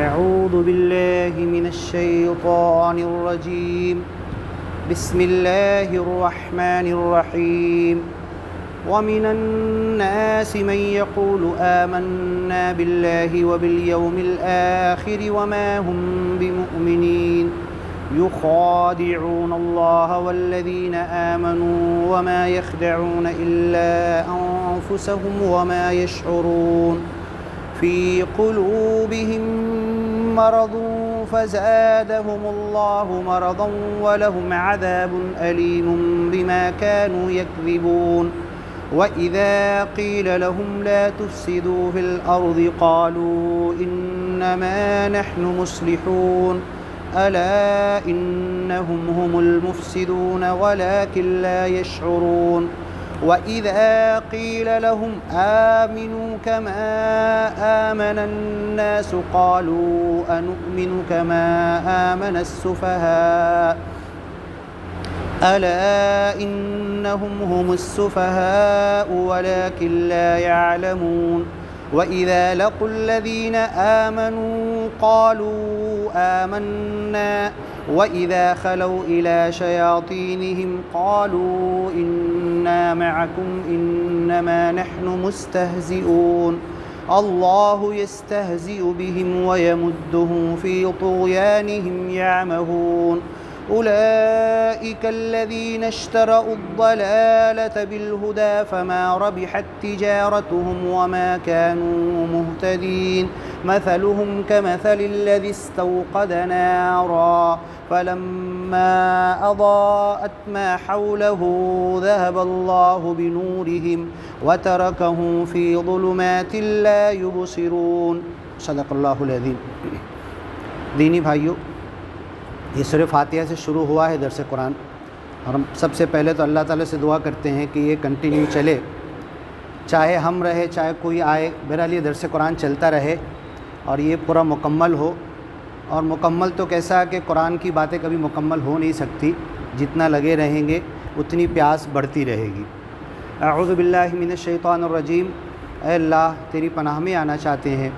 अऊज़ु बिल्लाहि मिनश्शैतानिर्रजीम बिस्मिल्लाहिर्रहमानिर्रहीम वमिनन्नासि मन यक़ूलु आमन्ना बिल्लाहि वबिल यौमिल आखिरि वमा हुम बिमुअ्मिनीन युख़ादिऊनल्लाह वल्लज़ीना आमनू वमा यख़दऊन इल्ला अन्फुसहुम वमा यशऊरून फ़ी क़ुलूबिहिम मरदुन फ़ज़ादहुमुल्लाहु मरदन वलहुम अज़ाबुन अलीमुन बिमा कानू यकज़िबून वइज़ा क़ील लहुम ला तुफ़्सिदू फ़िल अर्ज़ि क़ालू इन्नमा नहनु मुस्लिहून अला इन्नहुम हुमुल मुफ़्सिदून वलाकिन ला यशऊरून वइज़ा क़ील लहुम आमिनू कमा आमनन्नासु क़ालू अनुमिनु कमा आमनस्सुफ़हा अला इन्नहुम हुमुस्सुफ़हाउ वलाकिन ला यअलमून वइज़ा लक़ुल्लज़ीना आमनू क़ालू आमन्ना वइज़ा ख़लौ इला शयातीनिहिम क़ालू इन्ना मअकुम इन्नमा नहनु मुस्तहज़िऊन अल्लाहु यस्तहज़िउ बिहिम वयमुद्दुहुम फ़ी तुग़यानिहिम यअमहून उलाइका अल्लज़ीना इश्तरउद्दलालत बिलहुदा फ़मा रबिहत तिजारतुहुम वमा कानू मुहतदीन मसलुहुम कमसलिल्लज़ी इस्तौक़द नारा फ़लम्मा अज़ाअत मा हौलहु ज़हबल्लाहु बिनूरिहिम वतरकहुम फ़ी ज़ुलुमातिन ला युबसिरून। सदक़ल्लाहुल अज़ीम। दीनी भाइयों, ये सूरह फातिहा से शुरू हुआ है दर्स कुरान, और हम सबसे पहले तो अल्लाह ताला से दुआ करते हैं कि ये कंटिन्यू चले, चाहे हम रहे चाहे कोई आए, बहरहाल ये दर्स कुरान चलता रहे और ये पूरा मुकम्मल हो। और मुकम्मल तो कैसा कि कुरान की बातें कभी मुकम्मल हो नहीं सकती, जितना लगे रहेंगे उतनी प्यास बढ़ती रहेगी। अऊज़ु बिल्लाहि मिनश्शैतानिर्रजीम। ऐ अल्लाह, तेरी पनाह में आना चाहते हैं,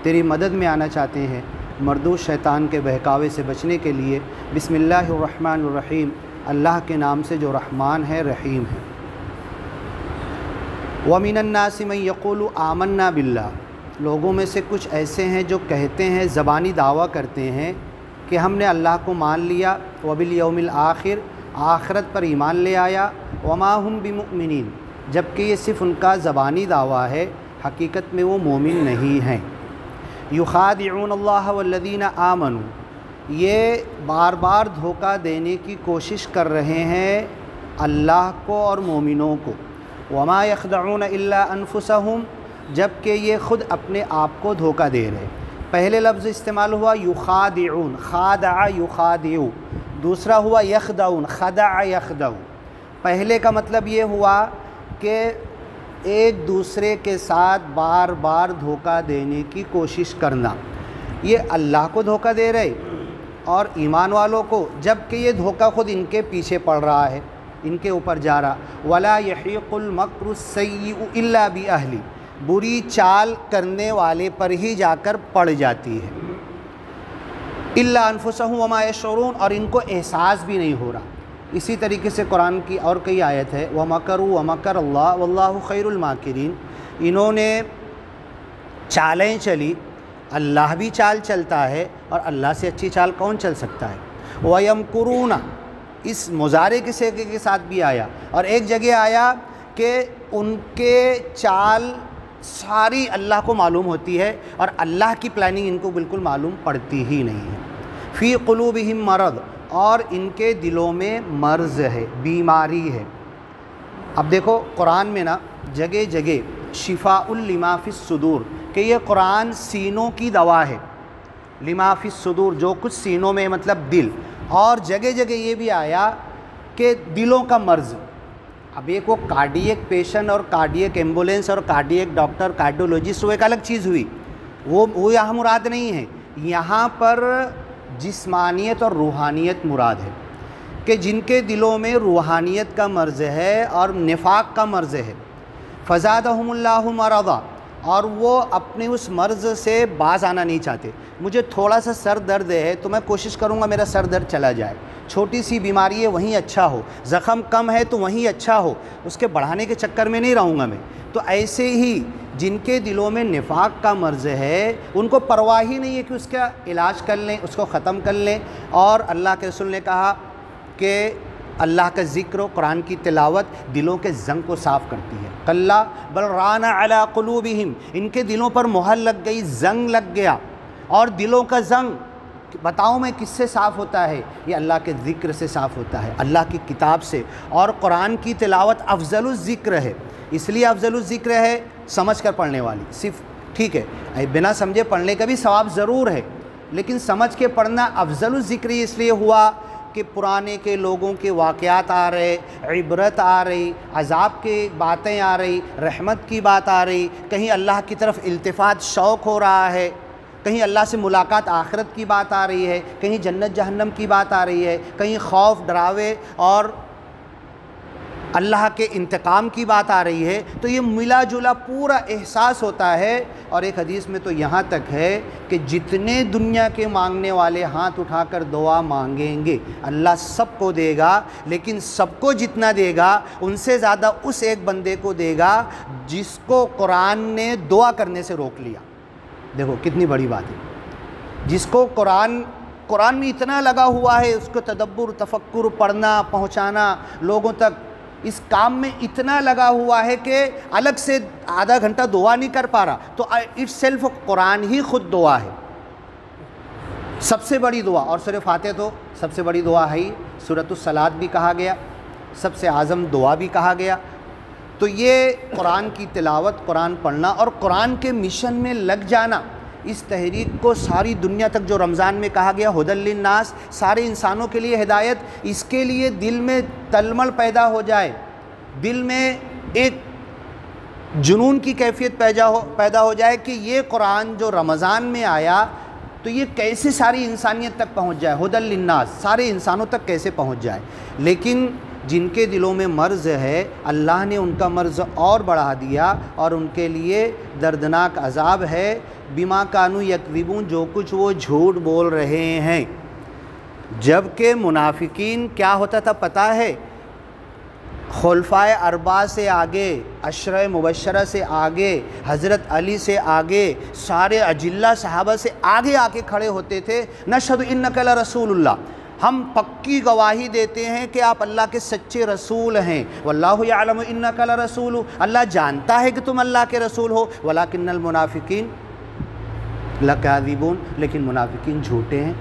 तेरी मदद में आना चाहते हैं मरदूद शैतान के बहकावे से बचने के लिए। बिस्मिल्लाहिर्रहमानिर्रहीम, अल्लाह के नाम से जो रहमान है रहीम है। वमिनन्नासि मन यक़ूलु आमन्ना बिल्लाह, लोगों में से कुछ ऐसे हैं जो कहते हैं, ज़बानी दावा करते हैं कि हमने अल्लाह को मान लिया, वबिल यौमिल आखिर, आखिरत पर ईमान ले आया, वमा हुम बिमुअ्मिनीन, जबकि ये सिर्फ़ उनका ज़बानी दावा है, हकीकत में वो मोमिन नहीं हैं। युख़ादिऊनल्लाह वल्लज़ीना आमनू, ये बार बार धोखा देने की कोशिश कर रहे हैं अल्लाह को और मोमिनों को। वमा यख़दऊन इल्ला अनफुसहुम, जबकि ये ख़ुद अपने आप को धोखा दे रहे। पहले लफ्ज़ इस्तेमाल हुआ युख़ादिऊन, ख़ादअ युख़ादिउ, दूसरा हुआ यख़दऊन, ख़दअ यख़दउ। पहले का मतलब ये हुआ कि एक दूसरे के साथ बार बार धोखा देने की कोशिश करना, ये अल्लाह को धोखा दे रहे और ईमान वालों को, जबकि ये धोखा ख़ुद इनके पीछे पड़ रहा है, इनके ऊपर जा रहा। वला यहीक़ुल मक्रु सय्यिउ इल्ला बि अहली, बुरी चाल करने वाले पर ही जाकर पड़ जाती है। इल्ला अनफुसहुम वमा यशऊरून, और इनको एहसास भी नहीं हो रहा। इसी तरीके से कुरान की और कई आयत है, व मकरू व मकर अल्लाह वल्लाहु खैरुल माकिरीन, इन्होंने चालें चली, अल्लाह भी चाल चलता है और अल्लाह से अच्छी चाल कौन चल सकता है। व यमकुरूना, इस मुज़ारे के सेके के साथ भी आया, और एक जगह आया कि उनके चाल सारी अल्लाह को मालूम होती है और अल्लाह की प्लानिंग इनको बिल्कुल मालूम पड़ती ही नहीं है। फ़ी क़ुलूबिहिम मरद, और इनके दिलों में मर्ज़ है, बीमारी है। अब देखो कुरान में ना जगह जगह शिफ़ाउल लिमा फ़िस सुदूर, कि ये कुरान सीनों की दवा है। लिमा फ़िस सुदूर, जो कुछ सीनों में मतलब दिल, और जगह जगह ये भी आया कि दिलों का मर्ज़। अब एक वो कार्डियक पेशेंट और कार्डियक एम्बुलेंस और कार्डियक डॉक्टर, कार्डियोलॉजिस्ट, वो एक अलग चीज़ हुई, वो यहाँ मुराद नहीं है। यहाँ पर जिस्मानियत और रूहानियत मुराद है, कि जिनके दिलों में रूहानियत का मर्ज़ है और निफाक का मर्ज़ है। फ़ज़ादहुमुल्लाहु मरज़ा, और वो अपने उस मर्ज़ से बाज़ आना नहीं चाहते। मुझे थोड़ा सा सर दर्द है तो मैं कोशिश करूँगा मेरा सर दर्द चला जाए, छोटी सी बीमारी है वहीं अच्छा हो, ज़ख़म कम है तो वहीं अच्छा हो, उसके बढ़ाने के चक्कर में नहीं रहूँगा मैं। तो ऐसे ही जिनके दिलों में निफाक का मर्ज़ है उनको परवाह ही नहीं है कि उसका इलाज कर लें, उसको ख़त्म कर लें। और अल्लाह के रसूल ने कहा कि अल्लाह का ज़िक्र, कुरान की तिलावत दिलों के ज़ंग को साफ़ करती है। कल्ला बल राना अला क़ुलूबिहिम, इनके दिलों पर मोहर लग गई, ज़ंग लग गया। और दिलों का ज़ंग बताऊँ मैं किससे साफ़ होता है? ये अल्लाह के ज़िक्र से साफ़ होता है, अल्लाह की किताब से। और कुरान की तिलावत अफ़ज़लुज़ ज़िक्र है, इसलिए अफ़ज़लुज़ ज़िक्र है समझ कर पढ़ने वाली। सिर्फ ठीक है, बिना समझे पढ़ने का भी सवाब ज़रूर है, लेकिन समझ के पढ़ना अफ़ज़लुज़ ज़िक्र इसलिए हुआ कि पुराने के लोगों के वाक़यात आ रहे, इबरत आ रही, अज़ाब की बातें आ रही, रहमत की बात आ रही, कहीं अल्लाह की तरफ इल्तिफ़ात शौक़ हो रहा है, कहीं अल्लाह से मुलाकात आखिरत की बात आ रही है, कहीं जन्नत जहन्नम की बात आ रही है, कहीं खौफ डरावे और अल्लाह के इंतकाम की बात आ रही है। तो ये मिला जुला पूरा एहसास होता है। और एक हदीस में तो यहाँ तक है कि जितने दुनिया के मांगने वाले हाथ उठाकर दुआ मांगेंगे अल्लाह सबको देगा, लेकिन सबको जितना देगा उनसे ज़्यादा उस एक बंदे को देगा जिसको कुरान ने दुआ करने से रोक लिया। देखो कितनी बड़ी बात है, जिसको कुरान में इतना लगा हुआ है, उसको तदब्बुर तफक्कुर पढ़ना पहुँचाना लोगों तक, इस काम में इतना लगा हुआ है कि अलग से आधा घंटा दुआ नहीं कर पा रहा, तो इट्स सेल्फ कुरान ही खुद दुआ है, सबसे बड़ी दुआ। और सूरह फातिहा तो सबसे बड़ी दुआ है ही, सूरतुस सलात भी कहा गया, सबसे आज़म दुआ भी कहा गया। तो ये कुरान की तिलावत, कुरान पढ़ना और कुरान के मिशन में लग जाना, इस तहरीक को सारी दुनिया तक, जो रमज़ान में कहा गया हुदल लिन्नास, सारे इंसानों के लिए हिदायत, इसके लिए दिल में तलमल पैदा हो जाए, दिल में एक जुनून की कैफियत पैदा हो जाए कि ये कुरान जो रमज़ान में आया तो ये कैसे सारी इंसानियत तक पहुंच जाए, हुदल लिन्नास, सारे इंसानों तक कैसे पहुंच जाए। लेकिन जिनके दिलों में मर्ज़ है अल्लाह ने उनका मर्ज़ और बढ़ा दिया और उनके लिए दर्दनाक अज़ाब है। बिमा कानू यकज़िबून, जो कुछ वो झूठ बोल रहे हैं। जबकि मुनाफिकीन क्या होता था पता है? खुलफाए अरबा से आगे, अशरे मुबशरा से आगे, हज़रत अली से आगे, सारे अजिल्ला सहाबा से आगे आके खड़े होते थे। नशहदु इन्नका ला रसूलुल्लाह, हम पक्की गवाही देते हैं कि आप अल्लाह के सच्चे रसूल हैं। वल्लाहु यअलमु इन्नका ला रसूलु, अल्लाह जानता है कि तुम अल्लाह के रसूल हो। वलाकिन्नल मुनाफिकीन लकाज़िबून, लेकिन मुनाफिकीन झूठे हैं।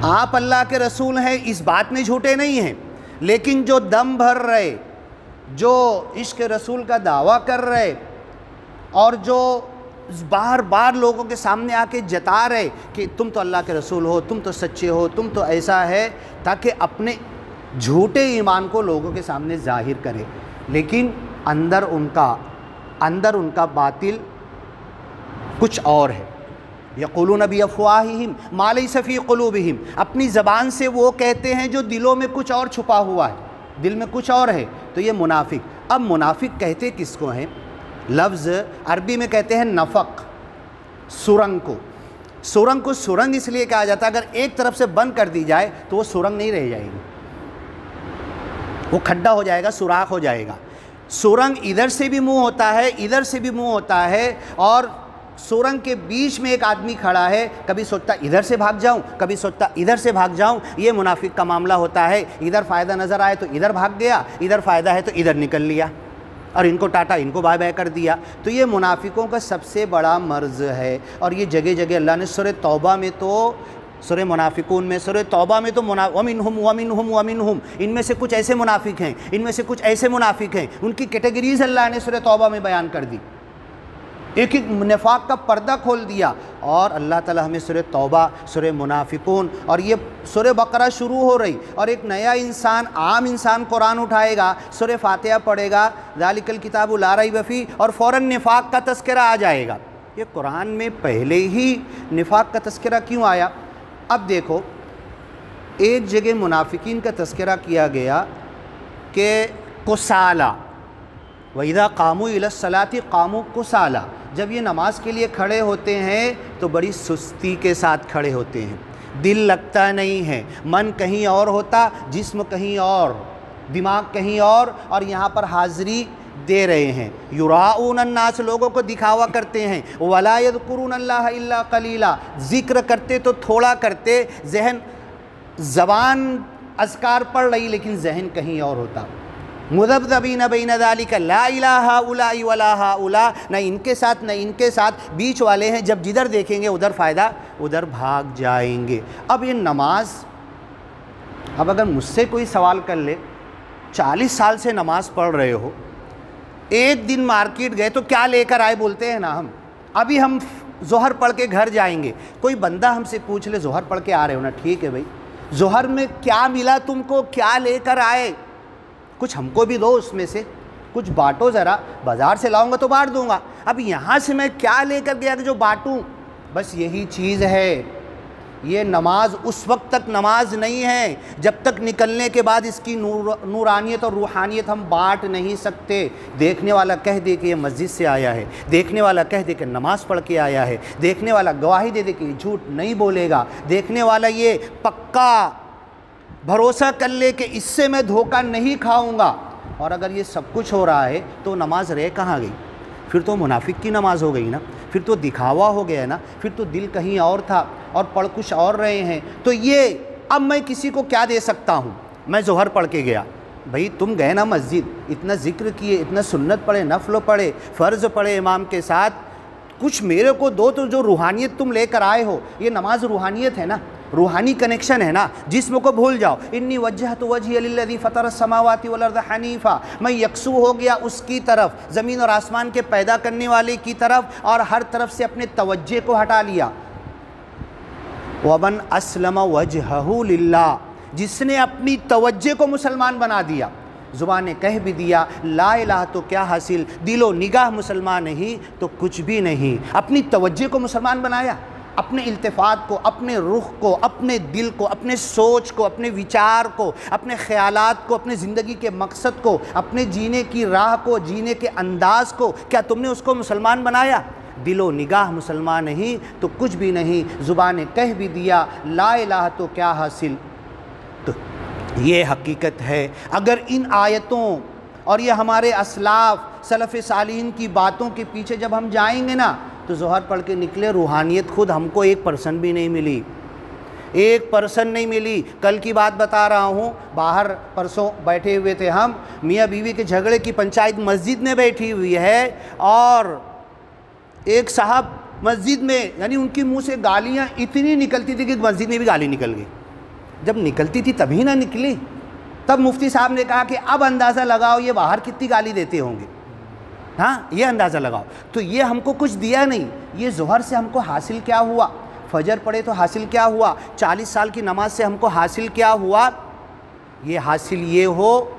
आप अल्लाह के रसूल हैं इस बात में झूठे नहीं हैं, लेकिन जो दम भर रहे, जो इश्क रसूल का दावा कर रहे और जो बार बार लोगों के सामने आके जता रहे कि तुम तो अल्लाह के रसूल हो, तुम तो सच्चे हो, तुम तो ऐसा है, ताकि अपने झूठे ईमान को लोगों के सामने जाहिर करे, लेकिन अंदर उनका बातिल कुछ और है। यक़ूलून बिअफ़वाहिहिम मा लैसा फ़ी क़ुलूबिहिम, अपनी ज़बान से वो कहते हैं जो दिलों में कुछ और छुपा हुआ है, दिल में कुछ और है। तो ये मुनाफिक। अब मुनाफिक कहते किसको हैं? लफ्ज़ अरबी में कहते हैं नफ़क़, सुरंग को। सुरंग को सुरंग इसलिए कहा जाता है, अगर एक तरफ से बंद कर दी जाए तो वो सुरंग नहीं रह जाएगी, वो खड्डा हो जाएगा, सुराख हो जाएगा। सुरंग इधर से भी मुंह होता है, इधर से भी मुंह होता है, और सुरंग के बीच में एक आदमी खड़ा है, कभी सोचता इधर से भाग जाऊं, कभी सोचता इधर से भाग जाऊं। ये मुनाफिक का मामला होता है। इधर फ़ायदा नज़र आए तो इधर भाग गया, इधर फ़ायदा है तो इधर निकल लिया, और इनको टाटा, इनको बाय बाय कर दिया। तो ये मुनाफिकों का सबसे बड़ा मर्ज़ है। और ये जगह जगह अल्लाह ने सूरह तौबा में, तो सूरह मुनाफिकून में, सूरह तौबा में तो वमिनहुम, इनमें से कुछ ऐसे मुनाफिक हैं, इनमें से कुछ ऐसे मुनाफिक हैं, उनकी कैटेगरीज़ अल्लाह ने सूरह तौबा में बयान कर दी, एक एक निफाक का पर्दा खोल दिया। और अल्लाह ताला हमें सूरह तौबा, सूरह मुनाफिकून और ये सूरह बकरा शुरू हो रही, और एक नया इंसान, आम इंसान कुरान उठाएगा, सूरह फातिहा पढ़ेगा, ज़ालिकल किताबु ला रैब फ़ीह, और फ़ौरन निफाक का तज़किरा आ जाएगा। ये कुरान में पहले ही निफाक का तज़किरा क्यों आया? अब देखो, एक जगह मुनाफिकीन का तज़किरा किया गया कि कुसाला, वइज़ा कामू इलस्सलाति कामू कुसाला, जब ये नमाज के लिए खड़े होते हैं तो बड़ी सुस्ती के साथ खड़े होते हैं, दिल लगता नहीं है, मन कहीं और होता, जिस्म कहीं और, दिमाग कहीं और यहाँ पर हाज़िरी दे रहे हैं। युराऊन अन्नास, लोगों को दिखावा करते हैं, वला यज़कुरून अल्लाह इल्ला कलीला, ज़िक्र करते तो थोड़ा करते, जहन ज़बान अज़कार पढ़ रही लेकिन जहन कहीं और होता। मुज़ब्ज़बीन बैन ज़ालिका ला इलाहा उलाई वला हाउला, न इनके साथ न इनके साथ, बीच वाले हैं, जब जिधर देखेंगे उधर फ़ायदा, उधर भाग जाएंगे। अब ये नमाज, अब अगर मुझसे कोई सवाल कर ले, 40 साल से नमाज़ पढ़ रहे हो, एक दिन मार्केट गए तो क्या लेकर आए बोलते हैं ना हम, अभी हम ज़ोहर पढ़ के घर जाएंगे, कोई बंदा हमसे पूछ ले ज़ोहर पढ़ के आ रहे हो ना, ठीक है भाई, ज़ोहर में क्या मिला तुमको, क्या लेकर आए, कुछ हमको भी दो, उसमें से कुछ बांटो ज़रा, बाज़ार से लाऊंगा तो बांट दूंगा, अब यहाँ से मैं क्या लेकर गया कि जो बांटूं, बस यही चीज़ है। ये नमाज उस वक्त तक नमाज नहीं है जब तक निकलने के बाद इसकी नूरानियत और रूहानियत हम बांट नहीं सकते। देखने वाला कह दे कि ये मस्जिद से आया है, देखने वाला कह दे कि नमाज़ पढ़ के आया है, देखने वाला गवाही दे दे कि झूठ नहीं बोलेगा, देखने वाला ये पक्का भरोसा कर ले कि इससे मैं धोखा नहीं खाऊंगा, और अगर ये सब कुछ हो रहा है तो नमाज रह कहाँ गई? फिर तो मुनाफिक की नमाज हो गई ना, फिर तो दिखावा हो गया ना, फिर तो दिल कहीं और था और पढ़ कुछ और रहे हैं। तो ये अब मैं किसी को क्या दे सकता हूँ? मैं ज़ोहर पढ़ के गया, भाई तुम गए ना मस्जिद, इतना ज़िक्र किए, इतना सुन्नत पढ़े, नफल पढ़े, फ़र्ज़ पढ़े इमाम के साथ, कुछ मेरे को दो तो जो रूहानियत तुम लेकर आए हो, ये नमाज रूहानियत है ना, रूहानी कनेक्शन है ना, जिस्म को भूल जाओ। इन्नी वज्जहतु वजहिया लिल्लज़ी फ़तरस समावाति वल अर्ज़ हनीफ़ा, मैं यकसू हो गया उसकी तरफ, ज़मीन और आसमान के पैदा करने वाले की तरफ, और हर तरफ से अपने तवज्जे को हटा लिया। वमन अस्लम वजहहु लिल्लाह, जिसने अपनी तवज्जे को मुसलमान बना दिया, ज़ुबान कह भी दिया ला इलाहा तो क्या हासिल, दिलो निगाह मुसलमान नहीं तो कुछ भी नहीं, अपनी तवज्जे को मुसलमान बनाया, अपने इल्तिफ़ात को, अपने रुख को, अपने दिल को, अपने सोच को, अपने विचार को, अपने ख़यालात को, अपने ज़िंदगी के मकसद को, अपने जीने की राह को, जीने के अंदाज़ को, क्या तुमने उसको मुसलमान बनाया? दिलो निगाह मुसलमान नहीं तो कुछ भी नहीं, ज़ुबान कह भी दिया ला इलाहा तो क्या हासिल। तो ये हकीकत है। अगर इन आयतों और ये हमारे असलाफ़ सलफ़ सालिहीन की बातों के पीछे जब हम जाएंगे ना, तो ज़ोहर पढ़ के निकले, रूहानियत खुद हमको 1% भी नहीं मिली, 1% नहीं मिली। कल की बात बता रहा हूँ, बाहर परसों बैठे हुए थे हम, मियाँ बीवी के झगड़े की पंचायत मस्जिद में बैठी हुई है, और एक साहब मस्जिद में, यानी उनके मुंह से गालियाँ इतनी निकलती थी कि मस्जिद में भी गाली निकल गई। जब निकलती थी तभी ना निकली, तब मुफ्ती साहब ने कहा कि अब अंदाज़ा लगाओ ये बाहर कितनी गाली देते होंगे, हाँ ये अंदाज़ा लगाओ। तो ये हमको कुछ दिया नहीं, ये ज़ोहर से हमको हासिल क्या हुआ, फजर पढ़े तो हासिल क्या हुआ, 40 साल की नमाज से हमको हासिल क्या हुआ? ये हासिल ये हो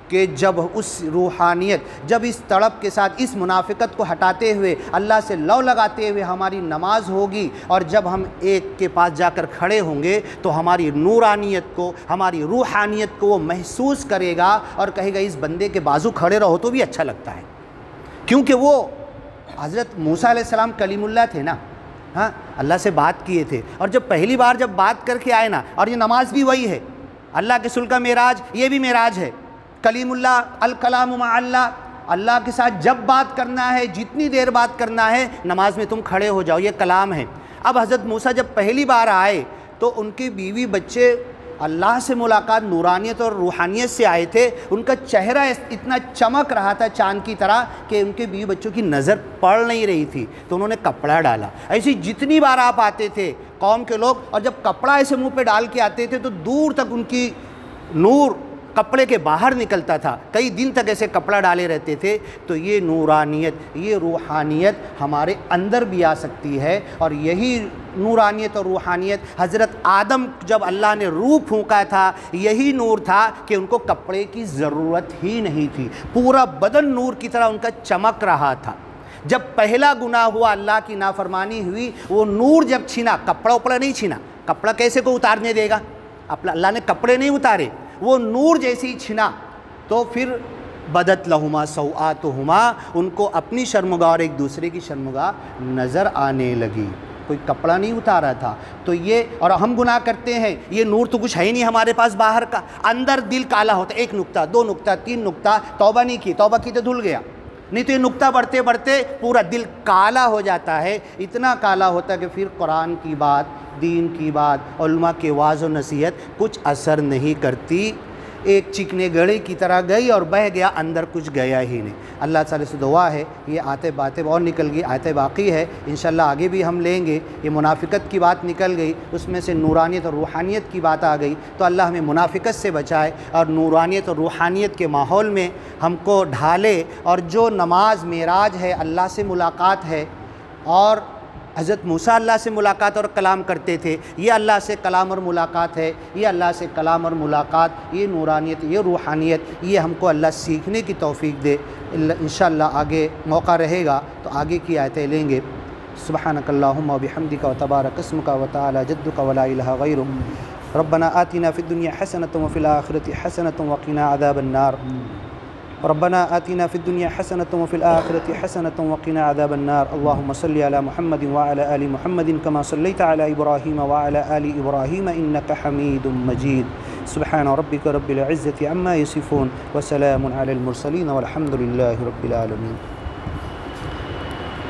कि जब उस रूहानियत, जब इस तड़प के साथ, इस मुनाफिकत को हटाते हुए, अल्लाह से लौ लगाते हुए हमारी नमाज होगी, और जब हम एक के पास जाकर खड़े होंगे तो हमारी नूरानियत को, हमारी रूहानियत को वो महसूस करेगा और कहेगा इस बंदे के बाजू खड़े रहो तो भी अच्छा लगता है। क्योंकि वो हज़रत मूसा अलैहिस्सलाम कलीमुल्लाह थे ना, हाँ अल्लाह से बात किए थे, और जब पहली बार जब बात करके आए ना, और ये नमाज भी वही है, अल्लाह के रसूल का मेराज, ये भी मेराज है, कलीमुल्लाह अल कलामु मा अल्लाह, अल्लाह के साथ जब बात करना है, जितनी देर बात करना है, नमाज में तुम खड़े हो जाओ, ये कलाम है। अब हज़रत मूसा जब पहली बार आए तो उनकी बीवी बच्चे अल्लाह से मुलाकात नूरानियत और रूहानियत से आए थे, उनका चेहरा इतना चमक रहा था चाँद की तरह कि उनके बीवी बच्चों की नज़र पड़ नहीं रही थी, तो उन्होंने कपड़ा डाला। ऐसी जितनी बार आप आते थे कौम के लोग, और जब कपड़ा ऐसे मुंह पे डाल के आते थे तो दूर तक उनकी नूर कपड़े के बाहर निकलता था, कई दिन तक ऐसे कपड़ा डाले रहते थे। तो ये नूरानियत, ये रूहानियत हमारे अंदर भी आ सकती है, और यही नूरानियत और रूहानियत हज़रत आदम जब अल्लाह ने रूह फूंका था, यही नूर था कि उनको कपड़े की ज़रूरत ही नहीं थी, पूरा बदन नूर की तरह उनका चमक रहा था। जब पहला गुनाह हुआ, अल्लाह की नाफरमानी हुई, वो नूर जब छीना, कपड़ा उपड़ा नहीं छीना, कपड़ा कैसे को उतारने देगा, अल्लाह ने कपड़े नहीं उतारे, वो नूर जैसे ही छिना, तो फिर बदत लहुमा सौआतुहुमा, उनको अपनी शर्मगाह और एक दूसरे की शर्मगाह नज़र आने लगी। कोई कपड़ा नहीं उतारा था। तो ये, और हम गुनाह करते हैं, ये नूर तो कुछ है ही नहीं हमारे पास बाहर का, अंदर दिल काला होता है, 1 नुक्ता 2 नुक्ता 3 नुक्ता, तौबा नहीं की, तौबा की तो धुल गया, नहीं तो ये नुक्ता बढ़ते बढ़ते पूरा दिल काला हो जाता है। इतना काला होता है कि फिर कुरान की बात, दीन की बात, उलमा के वाज़ व नसीहत कुछ असर नहीं करती। एक चिकने गड़े की तरह गई और बह गया, अंदर कुछ गया ही नहीं। अल्लाह ताला से दुआ है, ये आते बातें और निकल गई, आयतें बाकी है, इंशाल्लाह आगे भी हम लेंगे। ये मुनाफिकत की बात निकल गई, उसमें से नूरानियत और रूहानियत की बात आ गई, तो अल्लाह हमें मुनाफिकत से बचाए और नूरानियत और रूहानियत के माहौल में हमको ढाले। और जो नमाज मेराज है, अल्लाह से मुलाकात है, और हज़रत मूसा अल्लाह से मुलाकात और कलाम करते थे, ये अल्लाह से कलाम और मुलाकात है, ये अल्लाह से कलाम और मुलाकात, ये नूरानियत, ये रूहानियत, ये हमको अल्लाह सीखने की तौफ़ीक दे। इंशाअल्लाह आगे मौका रहेगा तो आगे की आयतें लेंगे। सुब्हानकल्लाहुम्मा व बिहम्दिका व तबारक अस्मुका व तआला जद्दुका व ला इलाहा गैरुक। रब्बना आतिना फ़िद दुनिया हसनतन व फ़िल आखिरति हसनतन व क़िना अज़ाबन्नार। रब्बना आतिना फ़िद दुनिया हसनतन व फ़िल आखिरति हसनतन व क़िना अज़ाबन्नार। अल्लाहुम्मा सल्लि अला मुहम्मदिन व अला आलि मुहम्मदिन कमा सल्लैता अला इब्राहीम व अला आलि इब्राहीम इन्नका हमीदुम मजीद। सुब्हान रब्बिका रब्बिल इज़्ज़ति अम्मा यसिफ़ून व सलामुन अलल मुरसलीन वल्हम्दुलिल्लाहि रब्बिल आलमीन।